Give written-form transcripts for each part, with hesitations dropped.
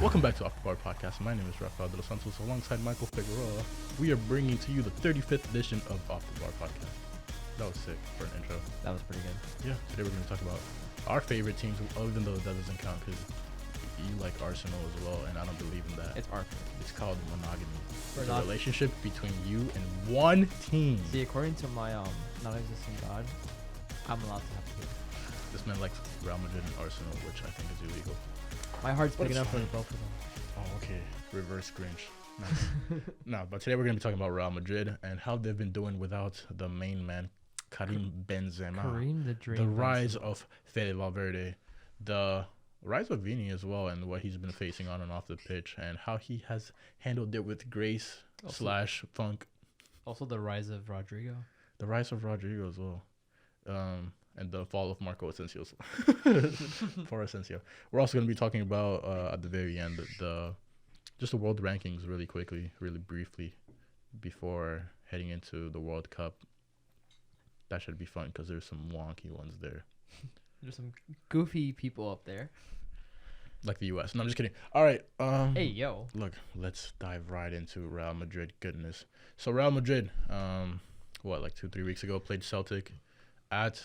Welcome back to Off the Bar Podcast. My name is Rafael De Los Santos. Alongside Michael Figueroa, we are bringing to you the 35th edition of Off the Bar Podcast. That was sick for an intro. That was pretty good. Yeah, today we're going to talk about our favorite teams, even though that doesn't count because you like Arsenal as well, and I don't believe in that. It's our It's called monogamy. We're It's a not- relationship between you and one team. See, according to my non-existent God, I'm allowed to have two. This man likes Real Madrid and Arsenal, which I think is illegal. My heart's But big it's enough for fine. both of them. Oh, okay. Reverse Grinch. Nice. No, but today we're going to be talking about Real Madrid and how they've been doing without the main man, Karim Benzema. Kareem the Dream. The rise Benzema. of Federico Valverde. The rise of Vini as well, and what he's been facing on and off the pitch, and how he has handled it with grace / funk. Also the rise of Rodrygo. The rise of Rodrygo as well. And the fall of Marco Asensio. For Asensio. We're also going to be talking about, at the very end, just the world rankings really quickly, really briefly, before heading into the World Cup. That should be fun because there's some wonky ones there. There's some goofy people up there. Like the U.S. No, I'm just kidding. All right. Hey, yo. Look, let's dive right into Real Madrid goodness. So Real Madrid, like 2-3 weeks ago, played Celtic at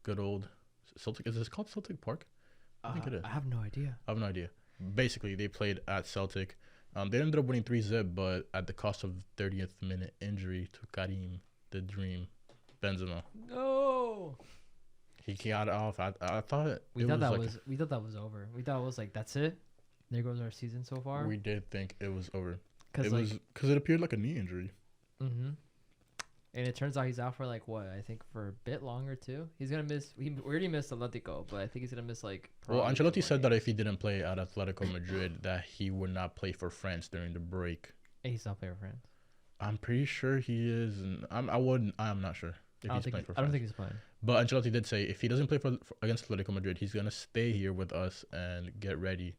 good old Celtic. Is this called Celtic Park? I think it is. I have no idea. I have no idea. Basically, they played at Celtic. They ended up winning 3-0, but at the cost of 30th minute injury to Karim, the Dream, Benzema. No. He got off. I thought We thought that was over. We thought it was like, that's it. There goes our season so far. We did think it was over. Because It appeared like a knee injury. Mm-hmm. And it turns out he's out for I think for a bit longer too. He's gonna miss. We already missed Atletico, but I think he's gonna miss Well, probably Ancelotti 2 said more that games. if he didn't play at Atletico Madrid, that he would not play for France during the break. And he's not playing for France. I'm pretty sure he is, and I'm not sure if I he's playing for France. don't think he's playing. But Ancelotti did say if he doesn't play for against Atletico Madrid, he's gonna stay here with us and get ready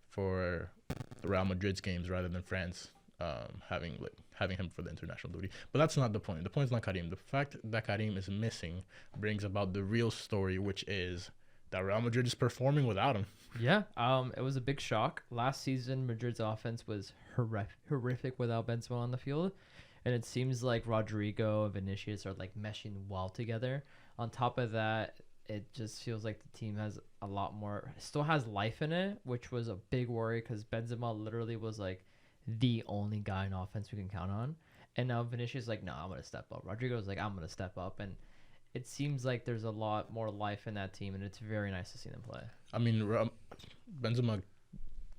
for the Real Madrid's games rather than France having him for the international duty. But that's not the point. The point is not Karim. The fact that Karim is missing brings about the real story, which is that Real Madrid is performing without him. Yeah. It was a big shock. Last season, Madrid's offense was horrific without Benzema on the field, and it seems like Rodrygo and Vinícius are meshing well together. On top of that, it just feels like the team has a lot more, still has life in it, which was a big worry because Benzema literally was the only guy in offense we can count on. And now Vinicius is no, I'm going to step up. Rodrygo's I'm going to step up. And it seems like there's a lot more life in that team, and it's very nice to see them play. I mean, Benzema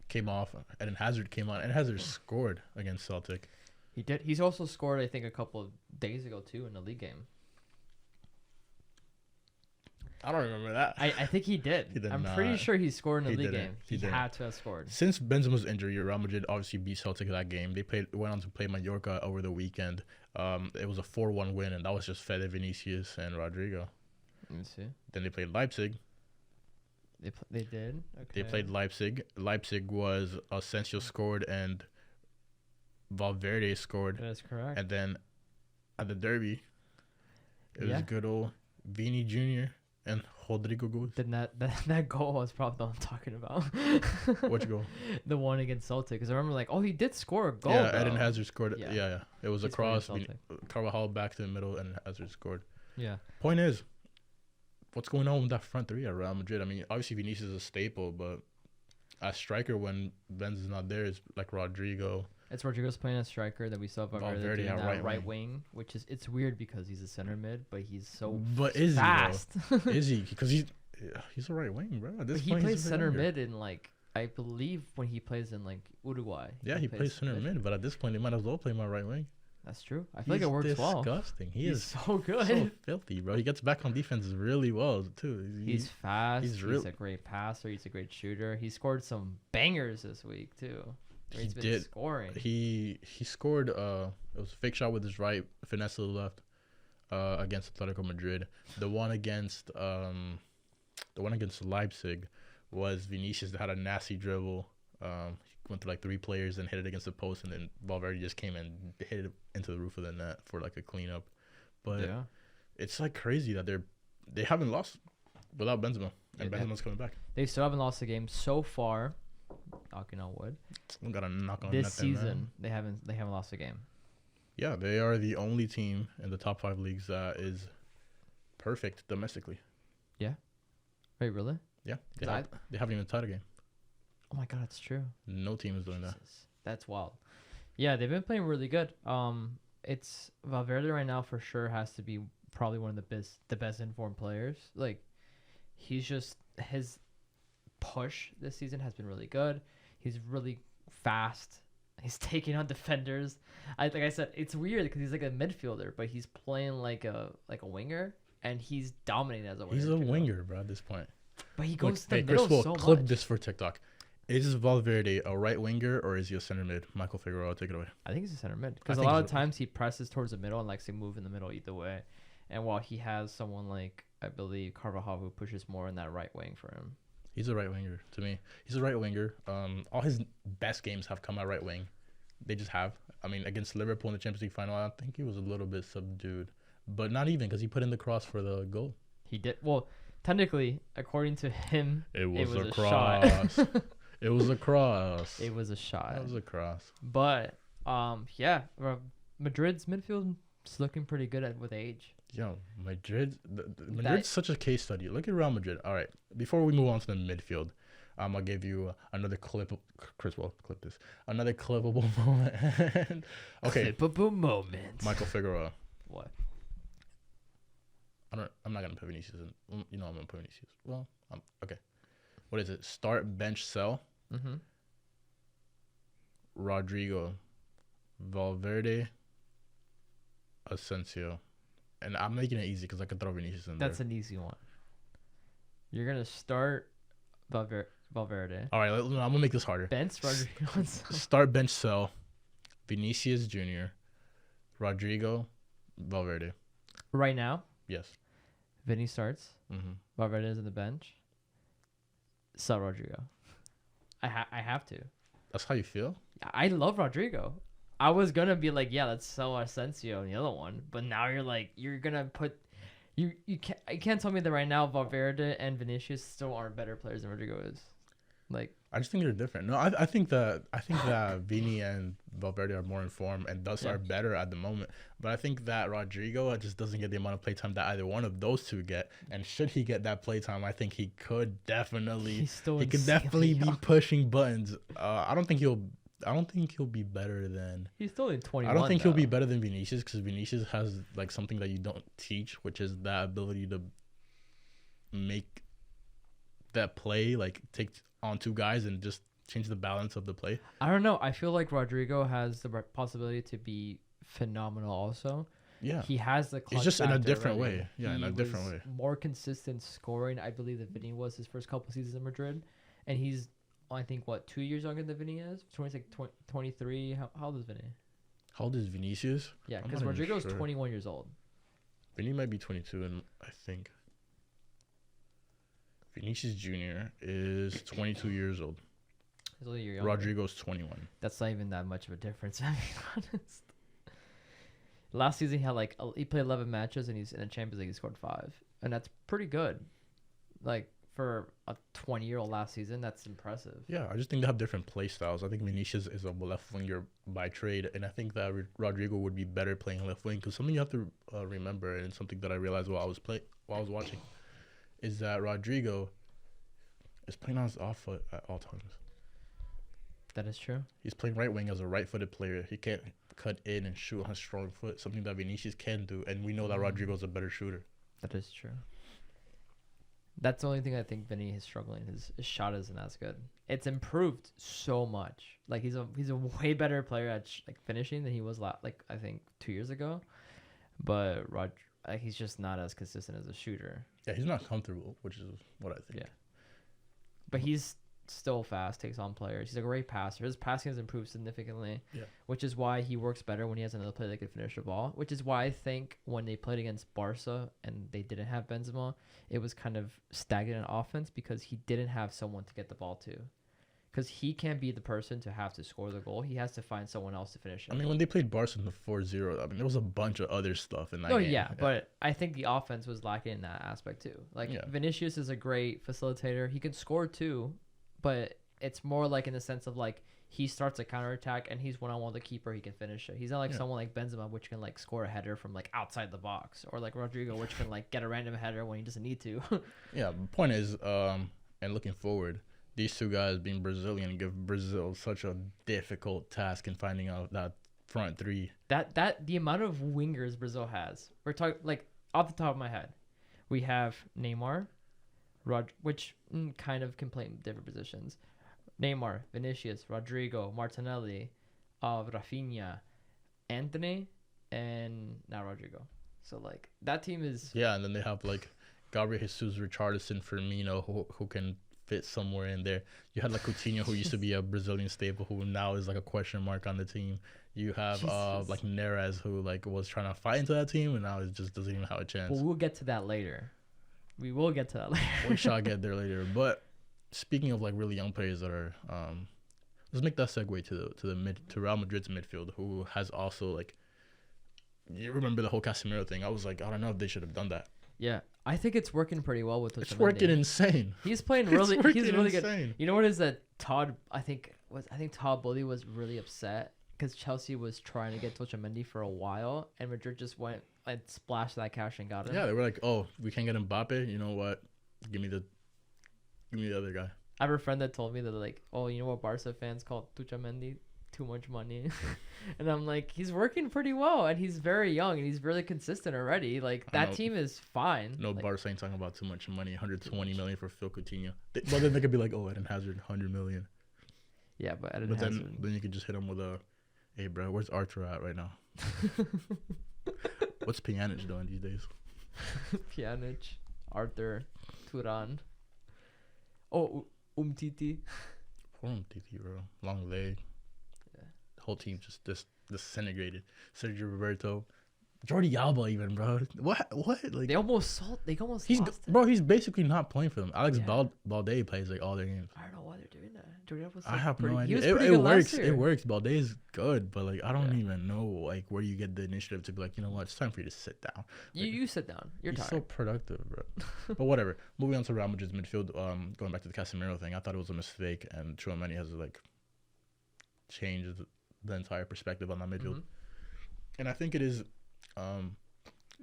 came off, and Hazard came on, and Hazard scored against Celtic. He did. He's also scored, I think, a couple of days ago, too, in the league game. I don't remember that. I think he did. He did I'm not. pretty sure he scored in He the league didn't. game. He He didn't. had to have scored. Since Benzema's injury, Real Madrid obviously beat Celtic that game. They went on to play Mallorca over the weekend. It was a 4-1 win, and that was just Fede, Vinícius, and Rodrygo. Let me see. Then they played Leipzig. They did? Okay. They played Leipzig. Leipzig was Asensio scored and Valverde scored. That's correct. And then at the derby, it Yeah. was good old Vini Jr. and Rodrygo goals. Then that goal was probably the one I'm talking about. Which goal? The one against Celtic. Because I remember he did score a goal. Yeah, though. Eden Hazard scored. Yeah. Yeah. It was a He scored cross. against Carvajal back to the middle, and Hazard scored. Yeah. Point is, what's going on with that front three at Real Madrid? I mean, obviously Vinícius is a staple, but as striker when Benz is not there, it's like Rodrygo. It's Rodrygo's playing as striker that we saw Valverde Valverde doing at that right wing, which is it's weird because he's a center mid, but he's so But is fast. he though? Is he? Because he's a right wing, bro. At But this he point, plays he's a center winger. mid in I believe when he plays in Uruguay. Yeah, he plays center mid, but at this point, they might as well play him at right wing. That's true. I feel like it works well. Disgusting. He's so good. so filthy, bro. He gets back on defense really well too. He's fast. he's He's a great passer. He's a great shooter. He scored some bangers this week too. He He's been did. scoring. He scored. It was a fake shot with his right, finesse to the left, against Atletico Madrid. The one against Leipzig was Vinícius that had a nasty dribble. He went through 3 players and hit it against the post, and then Valverde just came and hit it into the roof of the net for a cleanup. But Yeah. it's crazy that they haven't lost without Benzema, and Yeah, Benzema's coming back. They still haven't lost a game so far. knocking on wood. We gotta knock on This nothing, season, man. they haven't lost a game. Yeah, they are the only team in the top 5 leagues that is perfect domestically. Wait, really? Yeah, 'Cause they haven't even tied a game. Oh my god, it's true. No team is doing that. Jesus, that's wild. Yeah, they've been playing really good. It's Valverde right now for sure has to be probably one of the best informed players. Like, he's just his push this season has been really good. He's really fast. He's taking on defenders. Like I said, it's weird because he's like a midfielder, but he's playing like a winger, and he's dominating as a winger. He's a winger, bro, at this point. But he goes to the Hey, middle Chris, so clip much. this for TikTok. Is Valverde a right winger or is he a center mid? Michael Figueroa, take it away. I think he's a center mid because a think lot he's of a- times he presses towards the middle and likes to move in the middle either way. And while he has someone like, I believe, Carvajal who pushes more in that right wing for him. He's a right winger to me. He's a right winger. All his best games have come at right wing. They just have. I mean, against Liverpool in the Champions League final, I think he was a little bit subdued, but not even because he put in the cross for the goal. He did well. Technically, according to him, It was a shot. cross. It was a cross. It was a shot. It was a cross. But yeah, Madrid's midfield is looking pretty good with age. Yo, Madrid's such a case study. Look at Real Madrid. All right, before we move on to the midfield, I'll give you another clip. Chris, well, clip this. Another clippable moment. Okay, Clippable moment. Michael Figueroa. What? I'm not gonna put Vinícius in. You know I'm gonna put Vinícius. Well, okay. What is it? Start, bench, sell. Mm-hmm. Rodrygo, Valverde, Asensio, and I'm making it easy because I could throw Vinícius in That's there. an easy one. You're gonna start Valverde. All right, I'm gonna make this harder. Bench Rodrygo. Start, bench, sell. Vinícius Jr, Rodrygo, Valverde. Right now, Yes. Vini starts. Mm-hmm. Valverde is in the bench. Sell Rodrygo. I have to. That's how you feel? I love Rodrygo. I was gonna be like, yeah, let's sell Asensio and the other one, but now you're like, you're gonna put, you can't tell me that right now Valverde and Vinicius still aren't better players than Rodrygo is. Like, I just think they're different. No, I think that Vini and Valverde are more informed and thus are better at the moment. But I think that Rodrygo just doesn't get the amount of playtime that either one of those two get. And should he get that playtime, I think he could definitely be pushing buttons. I don't think he'll be better than. He's still in 21. I don't think he'll be better than Vinícius because Vinícius has like something that you don't teach, which is that ability to make that play, like take on two guys and just change the balance of the play. I don't know. I feel like Rodrygo has the possibility to be phenomenal also. Yeah. He has the clutch It's just in a factor different already. way. Yeah, in a different way. More consistent scoring, I believe, that Vini was his first couple seasons in Madrid. And he's, I think, 2 years younger than Vini is? 23. How old is Vini? How old is Vinícius? Yeah, I'm because not even Rodrygo's sure. 21 years old. Vini might be 22, and I think Vinícius Jr. is 22 years old. He's only a year younger. Rodrygo's 21. That's not even that much of a difference, to be honest. Last season, he played 11 matches, and he's in the Champions League. He scored 5, and that's pretty good. Like, for a 20-year-old last season, that's impressive. Yeah, I just think they have different play styles. I think Vinícius is a left winger by trade, and I think that Rodrygo would be better playing left wing. Because something you have to remember, and something that I realized while I was watching, is that Rodrygo is playing on his off foot at all times. That is true. He's playing right wing as a right-footed player. He can't cut in and shoot on his strong foot, something that Vinícius can do, and we know that Rodrygo's a better shooter. That is true. That's the only thing I think Vini is struggling. His shot isn't as good. It's improved so much. Like, he's a way better player at finishing than he was I think 2 years ago. But he's just not as consistent as a shooter. Yeah, he's not comfortable, which is what I think. Yeah. But he's still fast, takes on players. He's a great passer. His passing has improved significantly, which is why he works better when he has another player that can finish the ball, which is why I think when they played against Barca and they didn't have Benzema, it was kind of stagnant offense because he didn't have someone to get the ball to. Because he can't be the person to have to score the goal. He has to find someone else to finish it. I mean, when they played Barca in the 4-0, I mean, there was a bunch of other stuff in that game. Yeah, but I think the offense was lacking in that aspect too. Vinicius is a great facilitator. He can score too, but it's more like in the sense of like he starts a counterattack and he's one-on-one with the keeper, he can finish it. He's not like someone like Benzema, which can like score a header from like outside the box, or like Rodrygo, which can like get a random header when he doesn't need to. Yeah, the point is, and looking forward, these two guys being Brazilian give Brazil such a difficult task in finding out that front three. That the amount of wingers Brazil has. We're talking like off the top of my head, we have Neymar, which kind of can play in different positions. Neymar, Vinícius, Rodrygo, Martinelli, Rafinha, Anthony, and now Rodrygo. So like that team is And then they have like Gabriel Jesus, Richarlison, Firmino, who can fit somewhere in there. You had like Coutinho, who used to be a Brazilian staple, who now is like a question mark on the team. You have like Neres, who like was trying to fight into that team, and now it just doesn't even have a chance. Well, we'll get to that later. We will get to that later. We shall get there later. But speaking of like really young players that are, let's make that segue to Real Madrid's midfield, who has also like, you remember the whole Casemiro thing? I was like, I don't know if they should have done that. Yeah, I think it's working pretty well with. It's working insane. He's playing really. He's really insane. Good. You know what is that? I think Todd Bowley was really upset because Chelsea was trying to get Otamendi for a while, and Madrid just went and splashed that cash and got him. Yeah, they were like, oh, we can't get Mbappe. You know what? Give me the other guy. I have a friend that told me that like, oh, you know what Barca fans call Otamendi? Too much money. And I'm like, he's working pretty well, and he's very young, and he's really consistent already. Like that team is fine. No, like, Barca ain't talking about too much money. 120 million for Phil Coutinho. But then they could be like, oh, Eden Hazard, 100 million. Yeah, but Eden Hazard. Then you could just hit him with a, hey, bro, where's Arthur at right now? What's Pjanic doing these days? Pjanic, Arthur, Turan. Oh, Umtiti. Poor Umtiti, bro. Long leg. Yeah. The whole team just disintegrated. Sergio Roberto. Jordi Alba even, bro. What? Like they almost lost it. Bro, he's basically not playing for them. Alex Balde plays like all their games. I don't know why they're doing that. Jordi Alba's I have no idea. It works. It works. Balde is good, but like I don't even know like where you get the initiative to be like, you know what, it's time for you to sit down. Like, you sit down. You're tired. So productive, bro. But whatever. Moving on to Real Madrid's midfield. Going back to the Casemiro thing, I thought it was a mistake, and Tchouaméni has like changed the entire perspective on that midfield. Mm-hmm. And I think it is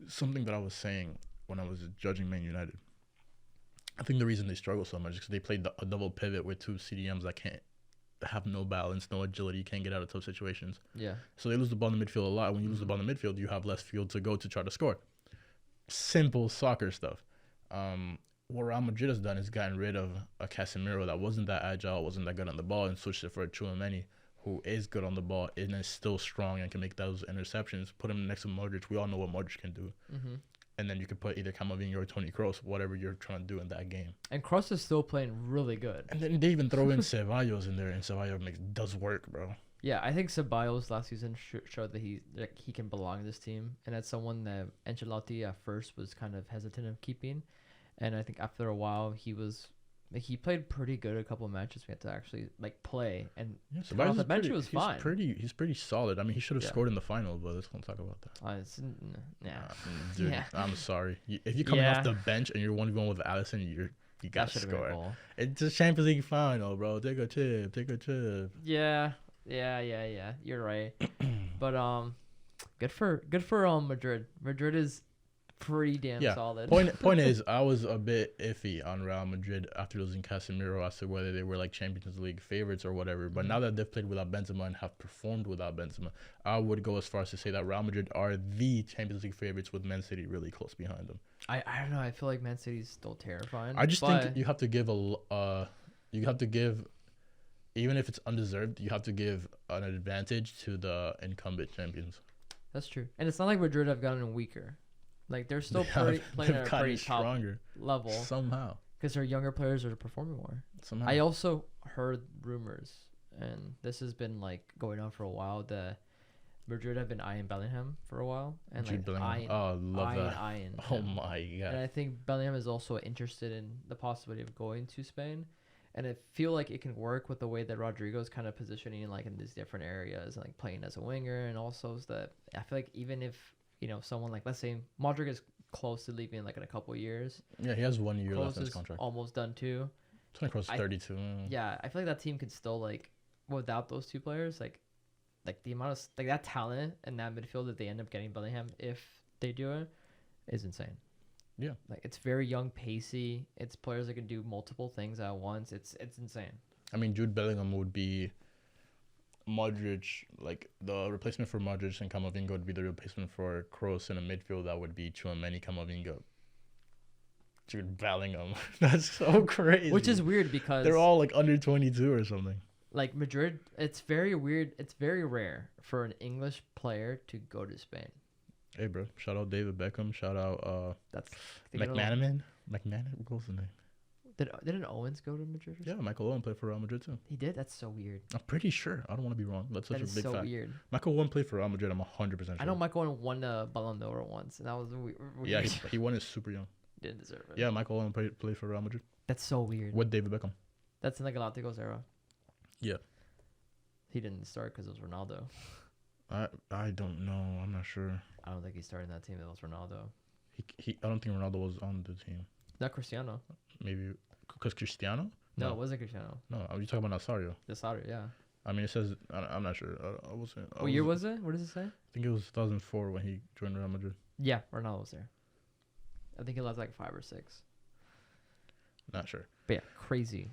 something that I was saying when I was judging Man United. I think the reason they struggle so much is because they played a double pivot with two CDMs that can't have no balance, no agility, can't get out of tough situations. Yeah. So they lose the ball in the midfield a lot. When you lose the ball in the midfield, you have less field to go to try to score. Simple soccer stuff. What Real Madrid has done is gotten rid of a Casemiro that wasn't that agile, wasn't that good on the ball, and switched it for a Tchouaméni, who is good on the ball and is still strong and can make those interceptions. Put him next to Modric. We all know what Modric can do. Mm-hmm. And then you could put either Camavinga or Toni Kroos, whatever you're trying to do in that game. And Kroos is still playing really good. And then they even throw in Ceballos in there, and Ceballos does work, bro. Yeah, I think Ceballos last season showed that he can belong in this team. And that's someone that Ancelotti at first was kind of hesitant of keeping. And I think after a while, he played pretty good a couple of matches. We had to actually like play, and off the bench was fine. He's pretty solid. I mean, he should have scored in the final, but let's not talk about that. Dude, yeah. I'm sorry. If you're coming off the bench and you're 1v1 with Alisson, you got to score. It's a Champions League final, bro. Take a chip. Yeah. You're right. But good for Madrid. Madrid is pretty damn solid. Point is, I was a bit iffy on Real Madrid after losing Casemiro as to whether they were like Champions League favorites or whatever. But now that they've played without Benzema and have performed without Benzema, I would go as far as to say that Real Madrid are the Champions League favorites with Man City really close behind them. I don't know. I feel like Man City's still terrifying. I just think you have to give even if it's undeserved, you have to give an advantage to the incumbent champions. That's true. And it's not like Madrid have gotten weaker. Like, they're still playing at a pretty top level. Somehow. Because their younger players are performing more. Somehow. I also heard rumors, and this has been, like, going on for a while, that Madrid have been eyeing Bellingham for a while. And Jude Bellingham. Oh, my God. And I think Bellingham is also interested in the possibility of going to Spain. And I feel like it can work with the way that Rodrygo is kind of positioning, like, in these different areas, like, playing as a winger. And also that I feel like even if, you know, someone like, let's say Modric is close to leaving like in a couple of years. Yeah, he has 1 year left in his contract. Almost done too. Toni Kroos 32. Yeah, I feel like that team could still like without those two players, like the amount of like that talent and that midfield that they end up getting Bellingham if they do it is insane. Yeah. Like it's very young, pacey. It's players that can do multiple things at once. It's insane. I mean, Jude Bellingham would be Modric, like the replacement for Modric, and Camavinga would be the replacement for Kroos in a midfield. That would be Tchouaméni, Camavinga, Jude Bellingham. That's so crazy. Which is weird because they're all like under 22 or something. Like Madrid, it's very weird. It's very rare for an English player to go to Spain. Hey, bro. Shout out David Beckham. Shout out That's McManaman. What was the name? Didn't Owens go to Madrid? Yeah, Michael Owen played for Real Madrid too. He did? That's so weird. I'm pretty sure. I don't want to be wrong. That's such That a is big so fact. weird. Michael Owen played for Real Madrid. I'm 100% sure. I know Michael Owen won a Ballon d'Or once, and that was weird. Yeah, he won it super young. Didn't deserve it. Yeah, Michael Owen played for Real Madrid. That's so weird. With David Beckham. That's in the Galacticos era. Yeah. He didn't start because it was Ronaldo. I don't know. I'm not sure. I don't think he started in that team. That was Ronaldo. I don't think Ronaldo was on the team. Not Cristiano. Maybe because Cristiano? No, it wasn't Cristiano. No, are you talking about Nazario? Nazario, yeah. I mean, it says I'm not sure. I wasn't. What year was it? What does it say? I think it was 2004 when he joined Real Madrid. Yeah, Ronaldo was there. I think he left like 5 or 6. Not sure. But yeah, crazy.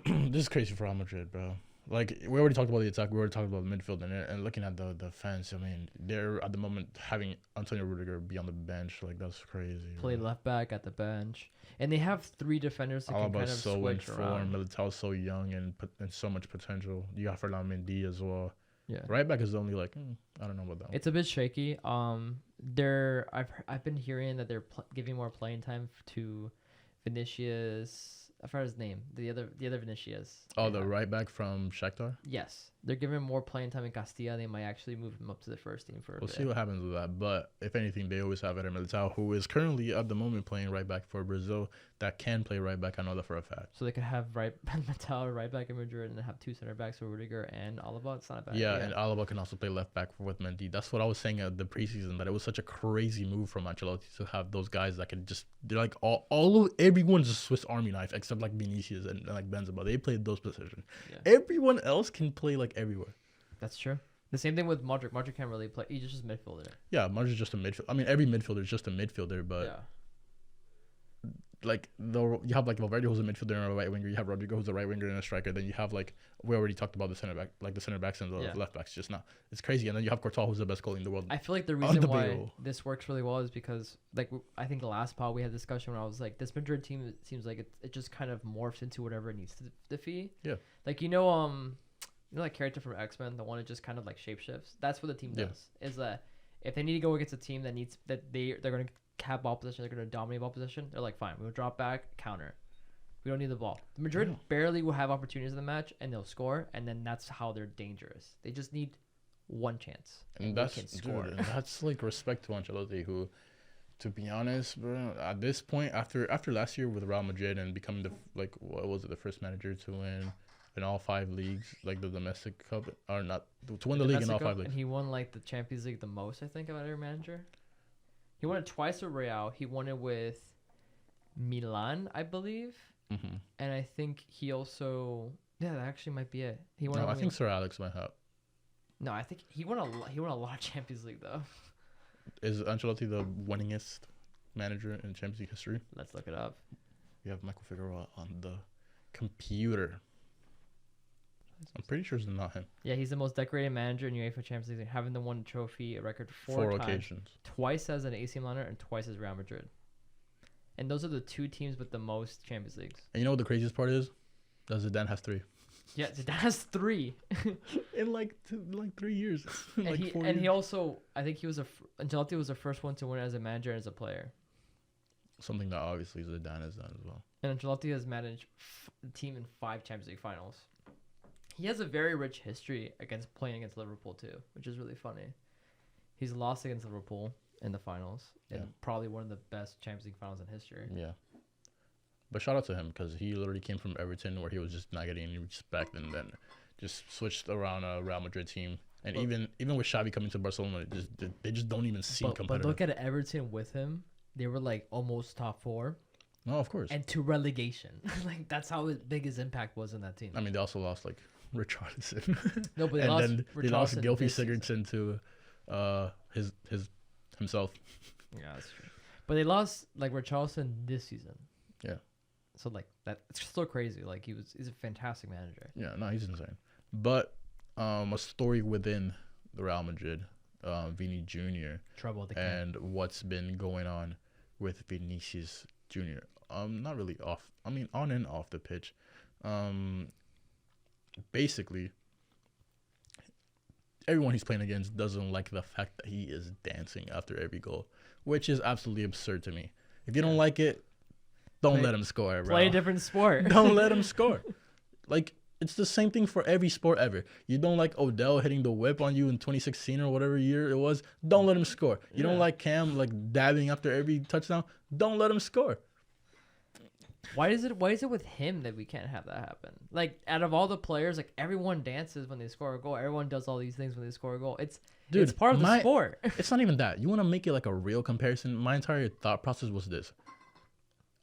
This is crazy for Real Madrid, bro. Like, we already talked about the attack. We already talked about the midfield. And looking at the defense, I mean, they're at the moment having Antonio Rudiger be on the bench. Like, that's crazy. Play bro. left back at the bench. And they have 3 defenders that can kind of so in switch form. around. Militao's so young and so much potential. You got Fernand Mendy as well. Yeah. Right back is only like, I don't know about that one. It's a bit shaky. I've been hearing that they're giving more playing time to Vinícius. I forgot his name. The other Vinícius. Oh, the right back from Shakhtar? Yes, they're giving him more playing time in Castilla. They might actually move him up to the first team for a bit. We'll see what happens with that. But if anything, they always have Eder Militao, who is currently at the moment playing right back for Brazil, that can play right back. I know that for a fact. So they could have Militao right back in Madrid and then have 2 center backs for Rudiger and Alaba. It's not bad. Yeah, and Alaba can also play left back with Mendy. That's what I was saying at the preseason, that it was such a crazy move from Ancelotti to have those guys that can just, they're like everyone's a Swiss Army knife except like Vinícius and like Benzema. They played those positions. Yeah. Everyone else can play like everywhere. That's true. The same thing with Modric. Modric can't really play. He's just a midfielder. Yeah, Modric is just a midfielder. I mean, every midfielder is just a midfielder, but yeah. Like you have like Valverde, who's a midfielder and a right winger. You have Rodrygo, who's a right winger and a striker. Then you have like, we already talked about the center back, like the center backs and the left backs. Just now, it's crazy. And then you have Courtois, who's the best goalie in the world. I feel like the reason why this works really well is because, like, I think the last pod we had discussion when I was like, this Madrid team, it seems like it just kind of morphs into whatever it needs to defeat. Yeah. Like you know that character from X-Men, the one that just kind of like shapeshifts. That's what the team does. Is that if they need to go against a team that needs they're going to cap ball position, they're going to dominate ball position, they're like, fine, we'll drop back, counter. We don't need the ball. The Madrid barely will have opportunities in the match, and they'll score, and then that's how they're dangerous. They just need one chance, and that's that's like respect to Ancelotti, who, to be honest, bro, at this point, after last year with Real Madrid and becoming the first manager to win in all 5 leagues, like the domestic cup, or not to win the league in all 5 leagues, and he won like the Champions League the most, I think, out of every manager. He won it twice with Real. He won it with Milan, I believe. Mm-hmm. And I think he also, that actually might be it. He won. No, I think Sir Alex might have. No, I think he won a lot of Champions League though. Is Ancelotti the winningest manager in Champions League history? Let's look it up. We have Michael Figueroa on the computer. I'm pretty sure it's not him. Yeah, he's the most decorated manager in UEFA Champions League, having the won trophy a record 4 times, occasions. Twice as an AC Milan and twice as Real Madrid. And those are the 2 teams with the most Champions Leagues. And you know what the craziest part is? That Zidane has 3. Yeah, Zidane has 3 in like 3 years. And he also, I think Ancelotti was the first one to win as a manager and as a player. Something that obviously Zidane has done as well. And Ancelotti has managed the team in 5 Champions League finals. He has a very rich history playing against Liverpool too, which is really funny. He's lost against Liverpool in the finals, and probably one of the best Champions League finals in history. Yeah. But shout out to him, because he literally came from Everton, where he was just not getting any respect, and then just switched around a Real Madrid team. And even with Xavi coming to Barcelona, they just don't even seem competitive. But look at Everton with him. They were like almost top 4. No, of course. and to relegation. Like that's how big his impact was in that team. I mean, they also lost like Richarlison. No, but and then they lost Richarlison Gylfi this season. Sigurdsson to his himself. Yeah, that's true. But they lost like Richarlison this season. Yeah. So like that, it's still crazy. Like he's a fantastic manager. Yeah, no, he's insane. But a story within the Real Madrid, Vini Jr. Trouble with the and what's been going on with Vinícius Jr. Not really off. I mean, on and off the pitch. Basically, everyone he's playing against doesn't like the fact that he is dancing after every goal, which is absolutely absurd to me. If you don't like it, don't let him score, bro. Play a different sport. Don't let him score. Like, it's the same thing for every sport ever. You don't like Odell hitting the whip on you in 2016 or whatever year it was. Don't let him score. You don't like Cam like dabbing after every touchdown. Don't let him score. Why is it with him that we can't have that happen? Like out of all the players, like everyone dances when they score a goal. Everyone does all these things when they score a goal. It's part of the sport. It's not even that. You want to make it like a real comparison. My entire thought process was this.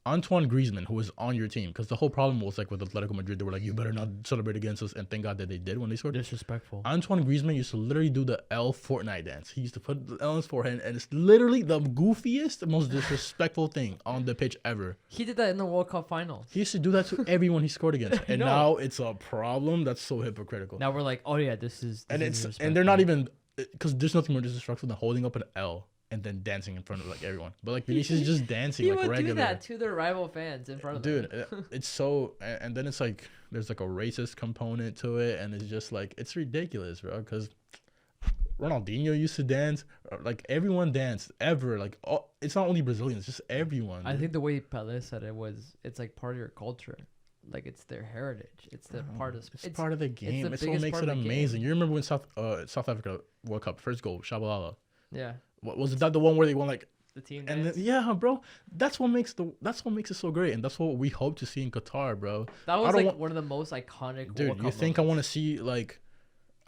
Antoine Griezmann, who was on your team, because the whole problem was like with Atletico Madrid, they were like, you better not celebrate against us, and thank God that they did when they scored. Disrespectful. Antoine Griezmann used to literally do the L Fortnite dance. He used to put the L on his forehead, and it's literally the goofiest, most disrespectful thing on the pitch ever. He did that in the World Cup finals. He used to do that to everyone he scored against, and now it's a problem. That's so hypocritical. Now we're like, oh yeah, this is and they're not even, because there's nothing more disrespectful than holding up an L and then dancing in front of like everyone. But like Vinícius is just dancing he like would regular. do that to their rival fans in front of them. Dude, it's so, and then it's like there's like a racist component to it, and it's just like it's ridiculous, bro. Because Ronaldinho used to dance, like everyone danced ever. Like it's not only Brazilians, just everyone. I think the way Pelé said it was, it's like part of your culture. Like it's their heritage. It's the part of it's part of the game. It's what makes it amazing. You remember when South Africa World Cup first goal, Shabalala? Yeah. What was that the one where they won like the team and dance? Then, yeah, bro. That's what makes it so great, and that's what we hope to see in Qatar, bro. That was like one of the most iconic. Dude, World you Cup think moments. I want to see like?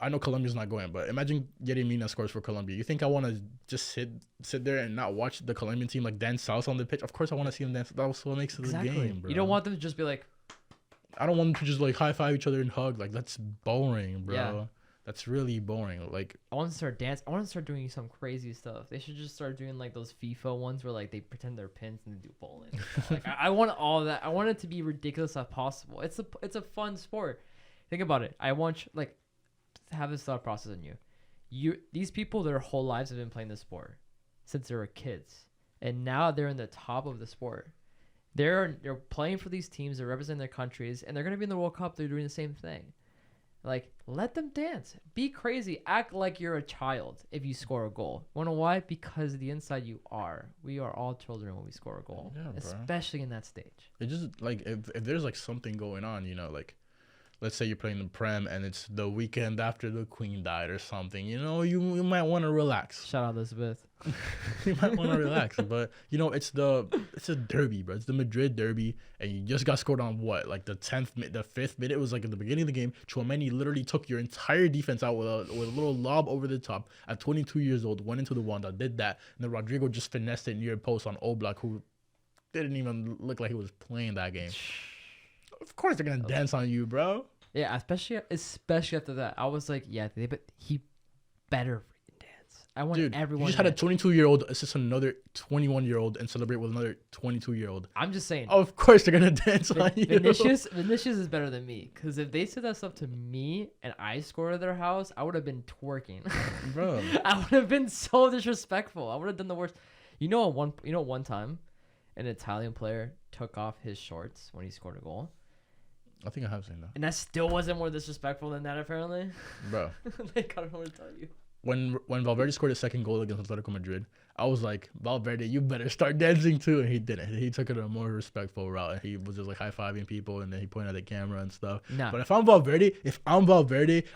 I know Colombia's not going, but imagine getting Mina scores for Colombia. You think I want to just sit there and not watch the Colombian team like dance salsa on the pitch? Of course, I want to see them dance. That's what makes it the game, bro. You don't want them to just be like. I don't want them to just like high five each other and hug. Like that's boring, bro. Yeah. That's really boring. Like I want to start dance. I want to start doing some crazy stuff. They should just start doing like those FIFA ones where like they pretend they're pins and they do bowling. Like I want all that. I want it to be ridiculous as possible. It's a fun sport. Think about it. I want like to have this thought process in you. These people their whole lives have been playing this sport since they were kids, and now they're in the top of the sport. They're playing for these teams. They're representing their countries, and they're gonna be in the World Cup. They're doing the same thing. Like, let them dance. Be crazy. Act like you're a child if you score a goal. Wanna know why? Because the inside you are. We are all children when we score a goal. Yeah, especially in that stage. It just, like, if there's, like, something going on, you know, like, let's say you're playing the Prem and it's the weekend after the Queen died or something, you know, you might want to relax. Shout out Elizabeth. You might want to relax. But, you know, it's a derby, bro. It's the Madrid derby. And you just got scored on what? Like the 5th minute. It was like at the beginning of the game. Chouameni literally took your entire defense out with a little lob over the top at 22 years old. Went into the Wanda, did that. And then Rodrygo just finessed it near post on Oblak, who didn't even look like he was playing that game. Of course they're gonna dance on you, bro. Yeah, especially after that. I was like, yeah, but he better freaking dance. I want everyone. You just had a 22-year-old assist another 21-year-old and celebrate with another 22-year-old. I'm just saying. Of course they're gonna dance on you. Vinicius is better than me, because if they said that stuff to me and I scored at their house, I would have been twerking, bro. I would have been so disrespectful. I would have done the worst. One time, an Italian player took off his shorts when he scored a goal. I think I have seen that. And that still wasn't more disrespectful than that, apparently. Bro. Like, I don't know what to tell you. When Valverde scored his second goal against Atletico Madrid, I was like, Valverde, you better start dancing too. And he didn't. He took it a more respectful route. And he was just like high-fiving people, and then he pointed at the camera and stuff. Nah. But if I'm Valverde,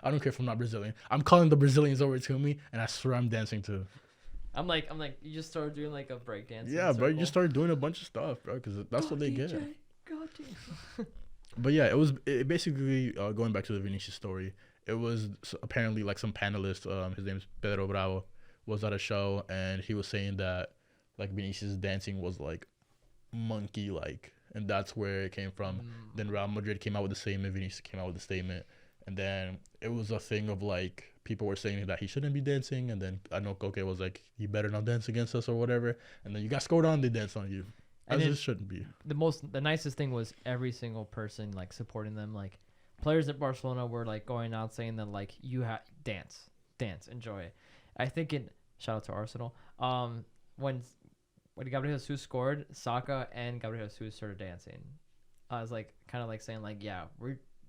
I don't care if I'm not Brazilian. I'm calling the Brazilians over to me, and I swear I'm dancing too. I'm like, you just started doing like a break dance. Yeah, bro, you just started doing a bunch of stuff, bro, because that's what they get. But yeah, it basically going back to the Vinícius story. It was apparently like some panelist, his name's Pedro Bravo, was at a show, and he was saying that like Vinícius dancing was like monkey-like, and that's where it came from. Then Real Madrid came out with the statement, Vinicius came out with the statement, and then it was a thing of like people were saying that he shouldn't be dancing, and then I know Koke was like, "You better not dance against us" or whatever, and then you got scored on, they dance on you. As it shouldn't be. The nicest thing was every single person like supporting them. Like players at Barcelona were like going out saying that like you dance, enjoy it. I think shout out to Arsenal. When Gabriel Jesus scored, Saka and Gabriel Jesus started dancing. I was like kind of like saying like, yeah,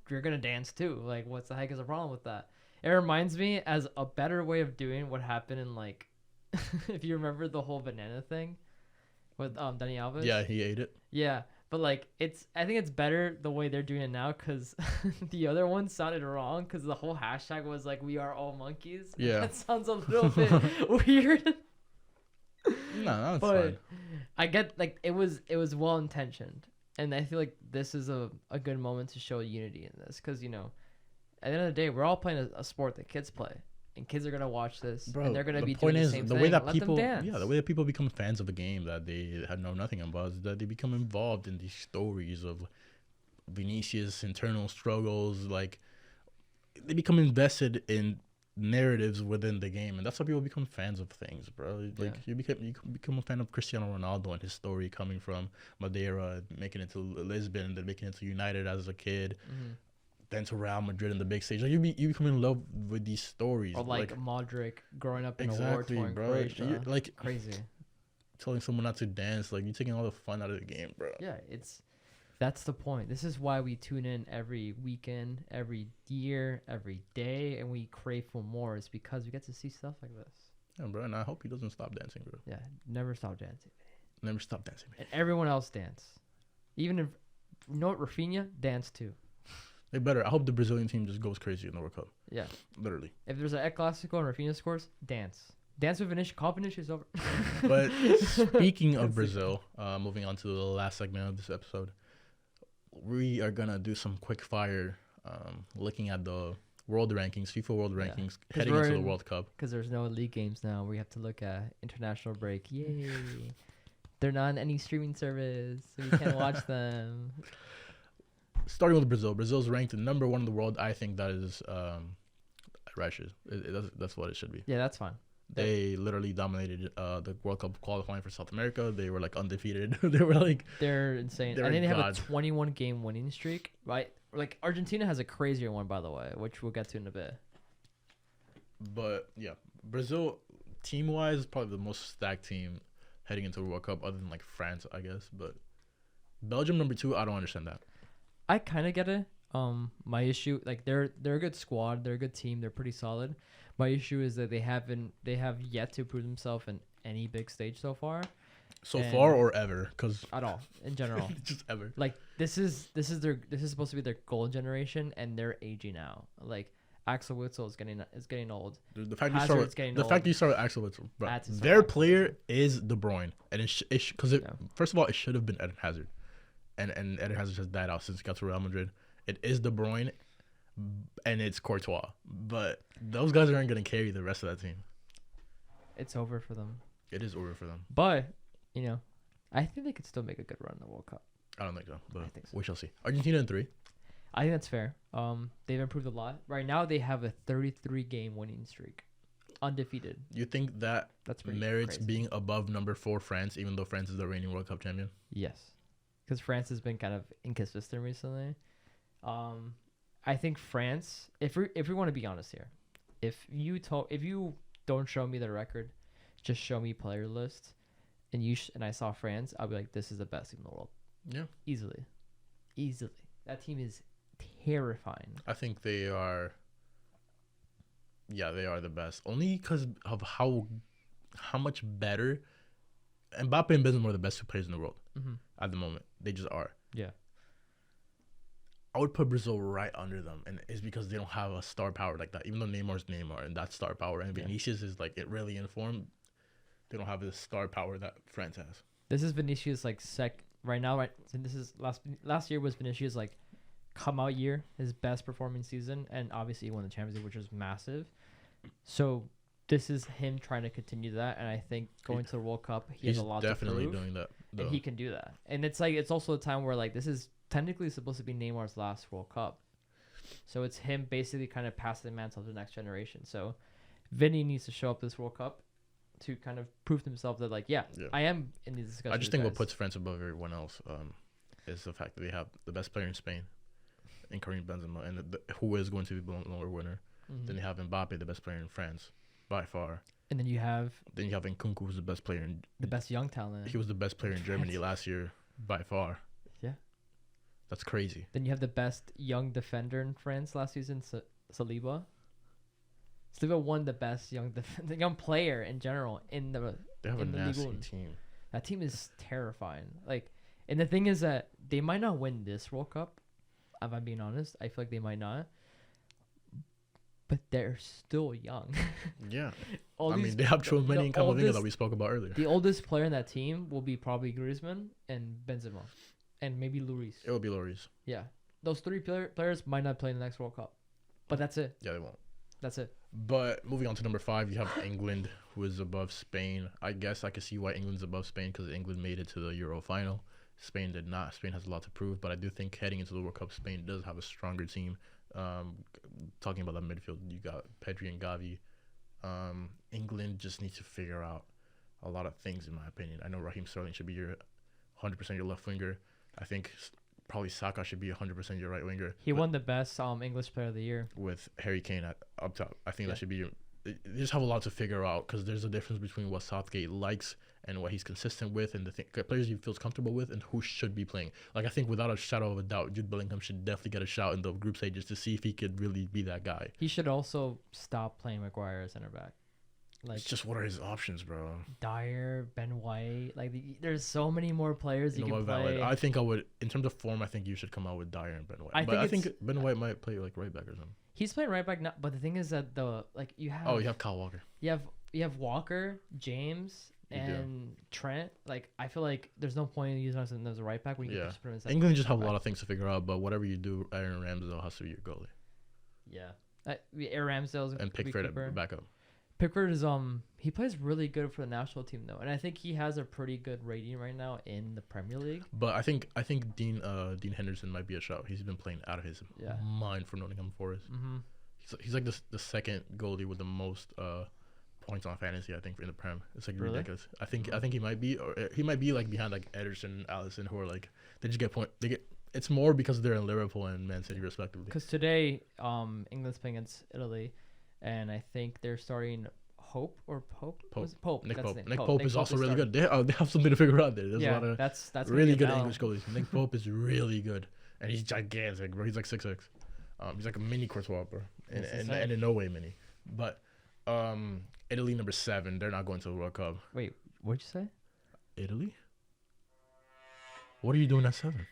you're gonna dance too. Like, what's the heck is the problem with that? It reminds me as a better way of doing what happened in like, if you remember the whole banana thing with Dani Alves. Yeah, he ate it. Yeah, but like I think it's better the way they're doing it now because the other one sounded wrong because the whole hashtag was like we are all monkeys. Yeah, that sounds a little bit weird. No, that's but fine. I get like it was well intentioned, and I feel like this is a good moment to show unity in this because at the end of the day we're all playing a sport that kids play. And kids are gonna watch this, Bro, and they're gonna be doing the same thing. Let them dance. The way that people become fans of the game that they had know nothing about is that they become involved in these stories of Vinicius' internal struggles. Like they become invested in narratives within the game, and that's how people become fans of things, bro. Like you become a fan of Cristiano Ronaldo and his story coming from Madeira, making it to Lisbon, then making it to United as a kid. Mm-hmm. Then to Real Madrid in the big stage, like you become in love with these stories. Or like Modric growing up in a war-torn Croatia, like crazy. Telling someone not to dance, like you're taking all the fun out of the game, bro. Yeah, that's the point. This is why we tune in every weekend, every year, every day, and we crave for more. It's because we get to see stuff like this. Yeah, bro, and I hope he doesn't stop dancing, bro. Yeah, never stop dancing. Never stop dancing, man. And everyone else dance. Even if Rafinha dance too. They better. I hope the Brazilian team just goes crazy in the World Cup. Yeah. Literally. If there's an El Clasico and Rafinha scores, dance. Dance with Vinicius. Call Vinicius over. But speaking of Brazil, moving on to the last segment of this episode, we are going to do some quick fire looking at the world rankings, FIFA world rankings, heading into the World Cup. Because there's no league games now. We have to look at international break. Yay. They're not on any streaming service, so you can't watch them. Starting with Brazil. Brazil's ranked number 1 in the world. I think that is righteous. That's what it should be. Yeah, that's fine. They literally dominated the World Cup qualifying for South America. They were like undefeated. They're insane. I think they have a 21 game winning streak, right? Like Argentina has a crazier one, by the way, which we'll get to in a bit. But yeah, Brazil team wise is probably the most stacked team heading into the World Cup, other than like France, I guess. But Belgium number 2, I don't understand that. I kind of get it. My issue, like they're a good squad, they're a good team, they're pretty solid. My issue is that they have yet to prove themselves in any big stage so far. So far or ever, because at all in general, just ever. Like this is supposed to be their gold generation, and they're aging out. Like Axel Witsel is getting old. Dude, the fact you start with Axel Witsel, bro, their player is De Bruyne, and first of all, it should have been Eden Hazard. And Eden Hazard just died out since he got to Real Madrid. It is De Bruyne, and it's Courtois. But those guys aren't going to carry the rest of that team. It's over for them. It is over for them. But, I think they could still make a good run in the World Cup. I don't think so, but we shall see. Argentina in 3. I think that's fair. They've improved a lot. Right now, they have a 33-game winning streak. Undefeated. You think that's merits crazy. Being above number 4 France, even though France is the reigning World Cup champion? Yes. Because France has been kind of inconsistent recently. I think France, if we want to be honest here, if you don't show me the record, just show me player list, and I saw France, I'll be like, this is the best team in the world. Yeah. Easily. That team is terrifying. I think they are. Yeah, they are the best. Only because of how much better. Mbappe and Benzema are the best 2 players in the world at the moment. They just are. Yeah. I would put Brazil right under them, and it's because they don't have a star power like that. Even though Neymar's Neymar and that's star power, and Vinicius is like it really informed. They don't have the star power that France has. This is Vinicius like right now. Right, so this is last year was Vinicius like come out year, his best performing season, and obviously he won the Champions League, which was massive. So this is him trying to continue that, and I think going to the World Cup, he has a lot to prove. He's definitely doing that. and he can do that. And it's like it's also a time where like this is technically supposed to be Neymar's last World Cup, so it's him basically kind of passing the mantle to the next generation. So Vini needs to show up this World Cup to kind of prove to himself that like I am in these discussions. I just think what puts France above everyone else is the fact that they have the best player in Spain, in Karim Benzema, and who is going to be the Ballon d'Or winner. Mm-hmm. Then you have Mbappe, the best player in France by far. And then you have Nkunku, who's the best player the best young talent. He was the best player in Germany last year by far. Yeah, that's crazy. Then you have the best young defender in France last season, Saliba. Saliba won the best young player in general in the. They have a nasty team. That team is terrifying. Like, and the thing is that they might not win this World Cup. If I'm being honest, I feel like they might not. But they're still young. Yeah. They have Chouameni and Camavinga that we spoke about earlier. The oldest player in that team will be probably Griezmann and Benzema. And maybe Lloris. It will be Lloris. Yeah. Those three players might not play in the next World Cup. But that's it. Yeah, they won't. That's it. But moving on to number 5, you have England, who is above Spain. I guess I can see why England's above Spain because England made it to the Euro final. Spain did not. Spain has a lot to prove. But I do think heading into the World Cup, Spain does have a stronger team. Talking about that midfield, you got Pedri and Gavi. England just needs to figure out a lot of things, in my opinion. I know Raheem Sterling should be 100% your left winger. I think probably Saka should be 100% your right winger. He won the best English Player of the Year with Harry Kane up top. I think that should be. They just have a lot to figure out because there's a difference between what Southgate likes and what he's consistent with, and the players he feels comfortable with, and who should be playing. Like I think without a shadow of a doubt, Jude Bellingham should definitely get a shout in the group stages to see if he could really be that guy. He should also stop playing Maguire as center back. Like, it's just what are his options, bro? Dyer, Ben White, there's so many more players you can play. I think I would, in terms of form, I think you should come out with Dyer and Ben White. I think Ben White might play like right back or something. He's playing right back now, but the thing is that you have Kyle Walker. You have Walker, James, and Trent. Like I feel like there's no point in using us as a right back when you can just put him as England just have a lot of things to figure out, but whatever you do, Aaron Ramsdale has to be your goalie. Yeah, Aaron Ramsdale's and Pickford at backup. Pickford is he plays really good for the national team though, and I think he has a pretty good rating right now in the Premier League. But I think Dean Henderson might be a shout. He's been playing out of his mind for Nottingham Forest. Mm-hmm. He's like the second goalie with the most points on fantasy. I think in the Prem. It's like ridiculous. I think he might be like behind like Ederson, Alisson, who are like they just get point. They get. It's more because they're in Liverpool and Man City respectively. Because today, England's playing against Italy, and I think they're starting Pope. Nick Pope is also really good. They have something to figure out there. There's a lot of that's really good English goalies. Nick Pope is really good, and he's gigantic, bro. He's like 6'6". He's like a mini Courtois, bro, and in no way mini. But Italy number 7, they're not going to the World Cup. Wait, what'd you say? Italy? What are you doing at 7?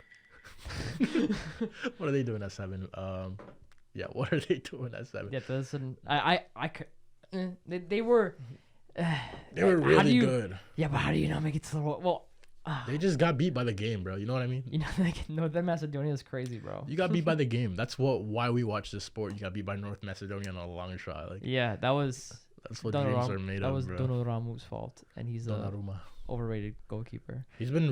What are they doing at 7? What are they doing at 7? Yeah, listen, they were really good. Yeah, but how do you not make it to the World? Well, they just got beat by the game, bro. You know what I mean? North Macedonia is crazy, bro. You got beat by the game. That's why we watch this sport. You got beat by North Macedonia on a long shot. That's what dreams are made of, bro. That was Donnarumma's fault, and he's overrated goalkeeper. He's been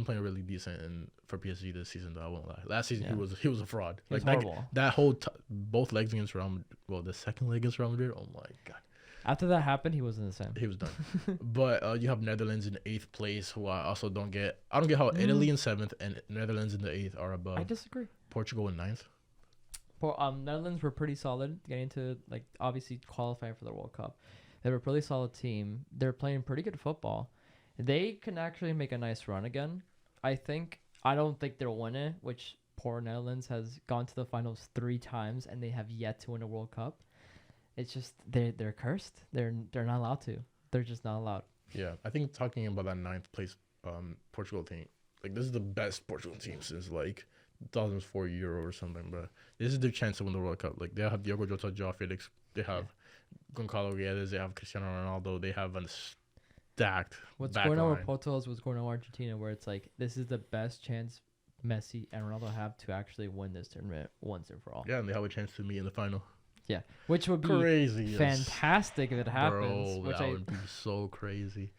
playing really decent for PSG this season, though. I won't lie. Last season he was a fraud. He was horrible. That whole both legs against Real Madrid. Well, the second leg against Real Madrid. Oh my god. After that happened, he wasn't the same. He was done. But you have Netherlands in 8th place, who I also don't get. I don't get how Italy in 7th and Netherlands in the 8th are above. I disagree. Portugal in 9th. Netherlands were pretty solid, getting to obviously qualifying for the World Cup. They were a pretty solid team. They're playing pretty good football. They can actually make a nice run again. I don't think they'll win it, which poor Netherlands has gone to the finals 3 times and they have yet to win a World Cup. It's just they're cursed. They're not allowed to. They're just not allowed. Yeah, I think talking about that 9th place Portugal team, this is the best Portugal team since 2004 Euro or something, bro. This is their chance to win the World Cup. They have Diogo Jota, João Felix, they have Goncalo Guedes, they have Cristiano Ronaldo, they have a stacked What's going on with Portugal is what's going on with Argentina, where it's this is the best chance Messi and Ronaldo have to actually win this tournament once and for all. Yeah, and they have a chance to meet in the final. Yeah, which would be crazy, fantastic if it happens. Bro, that would be so crazy.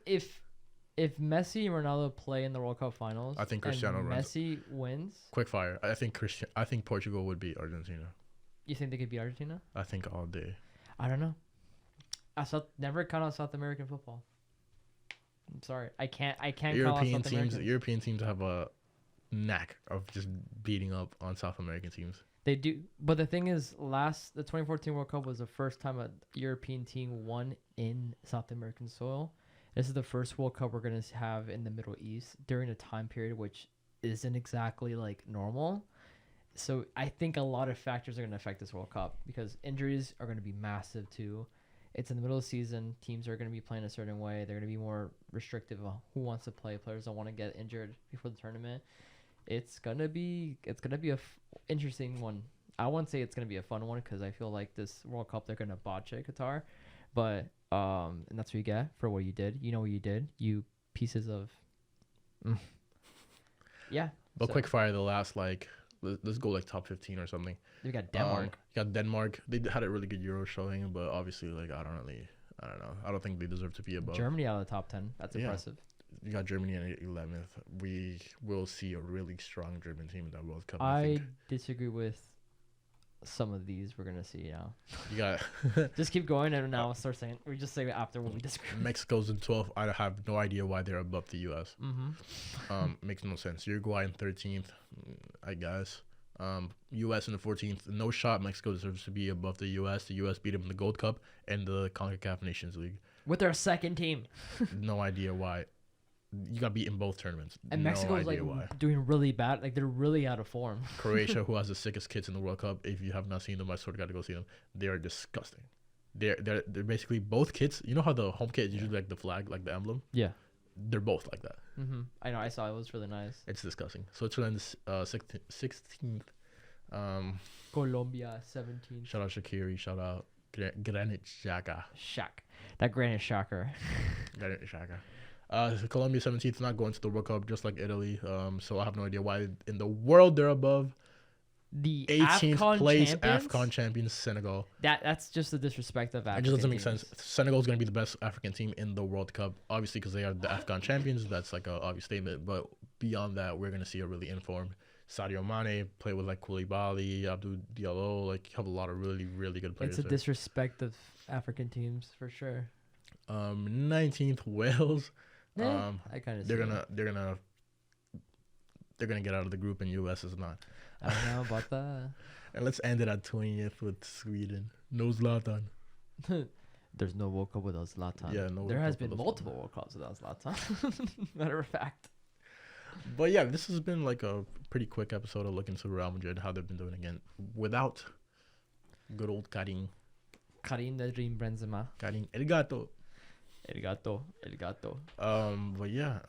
If if Messi and Ronaldo play in the World Cup finals, I think Cristiano and runs. Messi wins, Quick fire. I think Portugal would beat Argentina. you think they could beat Argentina? I think all day. I don't know. Never count on South American football. I'm sorry. I can't count on South Americans. European teams have a knack of just beating up on South American teams. They do, but the thing is, the 2014 World Cup was the first time a European team won in South American soil. This is the first World Cup we're gonna have in the Middle East during a time period which isn't exactly like normal. So I think a lot of factors are gonna affect this World Cup because injuries are gonna be massive too. It's in the middle of the season. Teams are gonna be playing a certain way. They're gonna be more restrictive on who wants to play. Players don't want to get injured before the tournament. It's gonna be interesting one. I won't say it's gonna be a fun one because I feel like this World Cup they're gonna botch it, Qatar, but and that's what you get for what you did. You know what you did, you pieces of. Yeah. But quick fire, the last let's go like top 15 or something. You got Denmark. You got Denmark. They had a really good Euro showing, but obviously I don't know. I don't think they deserve to be above. Germany out of the top 10. That's impressive. You got Germany at 11th. We will see a really strong German team in that World Cup. I disagree with some of these we're gonna see now. You got just keep going and now start saying we just say after when we disagree. Mexico's in 12th. I have no idea why they're above the U.S. Makes no sense. Uruguay in 13th, I guess. U.S. in the 14th. No shot. Mexico deserves to be above the U.S. The U.S. beat them in the Gold Cup and the CONCACAF Nations League with their second team. No idea why. You got beat in both tournaments. And Mexico's doing really bad. Like they're really out of form. Croatia, who has the sickest kids in the World Cup. If you have not seen them, I sort of got to go see them. They are disgusting. They're basically both kits. You know how the home kit is usually like the flag, like the emblem. Yeah. They're both like that. I know. I saw it. It was really nice. It's disgusting. Switzerland 16th. Colombia 17th. Shout out Shaqiri. Shout out Granit Xhaka. That Granit Xhaka. Granit Xhaka. Colombia 17th, not going to the World Cup, just like Italy. So I have no idea why in the world they're above the 18th place AFCON champions Senegal. That's just the disrespect of African. It just doesn't make sense. Senegal is going to be the best African team in the World Cup, obviously because they are the AFCON champions. That's like an obvious statement. But beyond that, we're going to see a really informed Sadio Mane play with like Koulibaly, Abdou Diallo. Like you have a lot of really, really good players. It's a disrespect of African teams for sure. 19th Wales. I kind of they're gonna get out of the group and US is not. I don't know about that. And let's end it at 20th with Sweden. No Zlatan. There's no World Cup without Zlatan. Yeah, no. There has been multiple World Cups without Zlatan. Matter of fact. But yeah, this has been like a pretty quick episode of looking to Real Madrid, how they've been doing again without good old Karim the Dream Benzema. Karim El Gato. El gato. But yeah,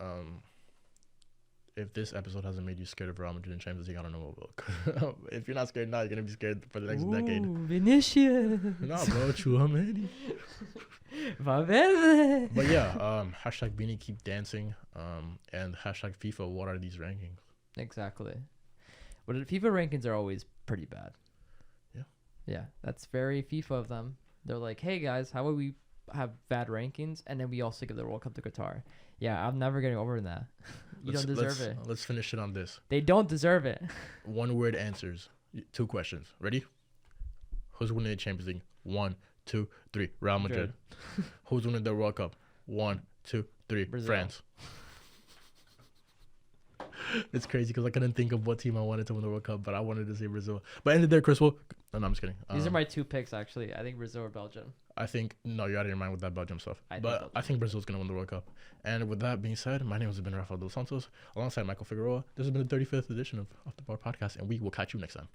if this episode hasn't made you scared of Real Madrid and Champions League, I don't know what will. If you're not scared now, you're gonna be scared for the next decade. Vinicius. Nah, bro, Chouameni. Valverde. But yeah, hashtag Vini keep dancing. And hashtag FIFA. What are these rankings? Exactly. But the FIFA rankings are always pretty bad. Yeah, that's very FIFA of them. They're like, hey guys, how about we have bad rankings and then we also give the World Cup to Qatar? Yeah, I'm never getting over that. You don't deserve it. Let's finish it on this. They don't deserve it. One word answers. 2 questions. Ready? Who's winning the Champions League? 1, 2, 3. Real Madrid. Who's winning the World Cup? 1, 2, 3. Brazil. France. It's crazy because I couldn't think of what team I wanted to win the World Cup, but I wanted to say Brazil. But ended there, Chris. No, I'm just kidding. These are my 2 picks, actually. I think Brazil or Belgium. I think, no, you're out of your mind with that Belgium stuff. I think Brazil's going to win the World Cup. And with that being said, my name has been Rafael De Los Santos, alongside Michael Figueroa. This has been the 35th edition of the Bar Podcast, and we will catch you next time.